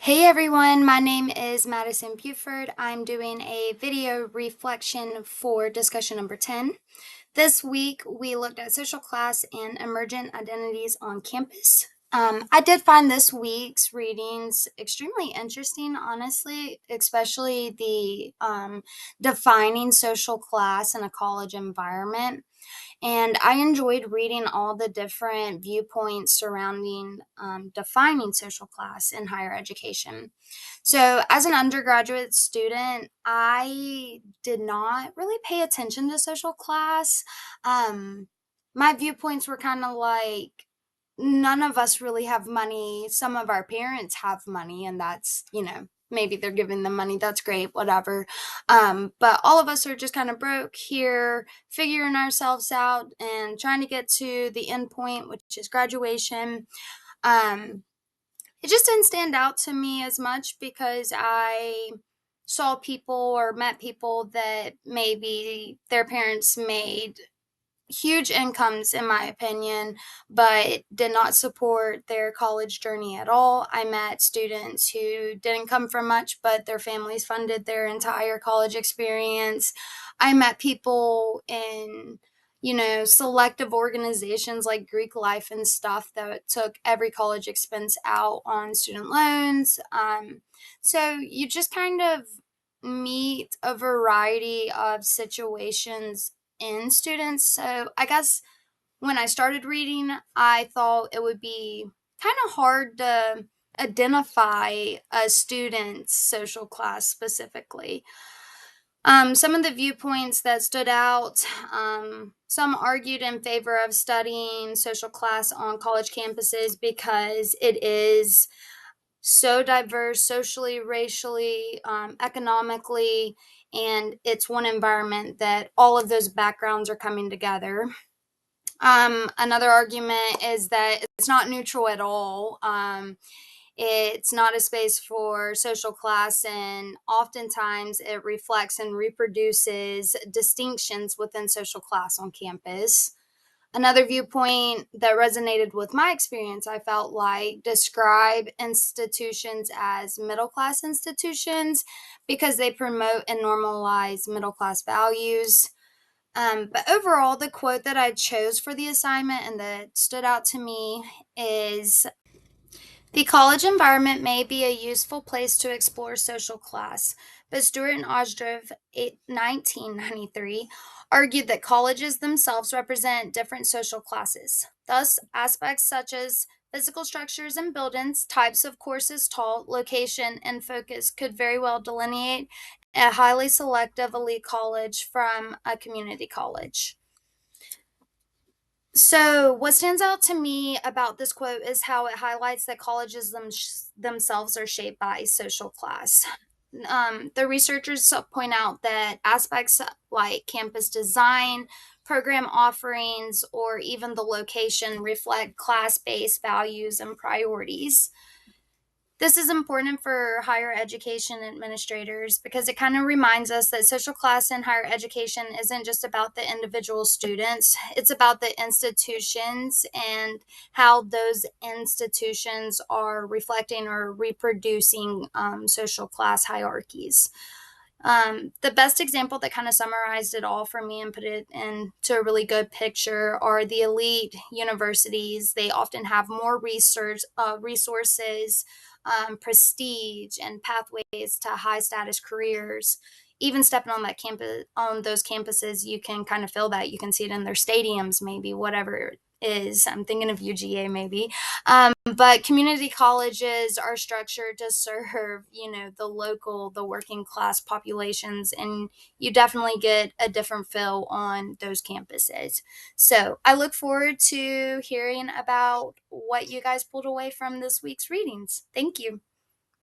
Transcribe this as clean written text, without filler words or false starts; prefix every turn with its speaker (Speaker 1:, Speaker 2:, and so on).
Speaker 1: Hey everyone, my name is Madison Buford. I'm doing a video reflection for discussion number 10. This week we looked at social class and emergent identities on campus. I did find this week's readings extremely interesting, honestly, especially the defining social class in a college environment. And I enjoyed reading all the different viewpoints surrounding defining social class in higher education. So, as an undergraduate student, I did not really pay attention to social class. Um, my viewpoints were kind of like none of us really have money. Some of our parents have money, and that's, maybe they're giving them money. That's great, whatever. But all of us are just kind of broke here, figuring ourselves out and trying to get to the end point, which is graduation. Um, it just didn't stand out to me as much because I saw people or met people that maybe their parents made huge incomes, in my opinion, but did not support their college journey at all. I met students who didn't come from much, but their families funded their entire college experience. I met people in selective organizations like Greek Life and stuff that took every college expense out on student loans. So you just kind of meet a variety of situations in students. So I guess when I started reading, I thought it would be kind of hard to identify a student's social class specifically. Some of the viewpoints that stood out, some argued in favor of studying social class on college campuses because it is so diverse socially, racially, economically, and it's one environment that all of those backgrounds are coming together. Another argument is that it's not neutral at all. It's not a space for social class, and oftentimes it reflects and reproduces distinctions within social class on campus. Another viewpoint that resonated with my experience, I felt like, describe institutions as middle class institutions because they promote and normalize middle class values. But overall, the quote that I chose for the assignment and that stood out to me is: the college environment may be a useful place to explore social class, but Stewart and Osdrove, 1993, argued that colleges themselves represent different social classes. Thus, aspects such as physical structures and buildings, types of courses taught, location, and focus could very well delineate a highly selective elite college from a community college. So, what stands out to me about this quote is how it highlights that colleges themselves are shaped by social class. The researchers point out that aspects like campus design, program offerings, or even the location reflect class based values and priorities. This is important for higher education administrators because it kind of reminds us that social class in higher education isn't just about the individual students, it's about the institutions and how those institutions are reflecting or reproducing social class hierarchies. The best example that kind of summarized it all for me and put it into a really good picture are the elite universities. They often have more resources, prestige, and pathways to high status careers. Even stepping on that campus, on those campuses, you can kind of feel that. You can see it in their stadiums, maybe whatever it is. I'm thinking of UGA, maybe. But community colleges are structured to serve, the working class populations, and you definitely get a different feel on those campuses. So I look forward to hearing about what you guys pulled away from this week's readings. Thank you.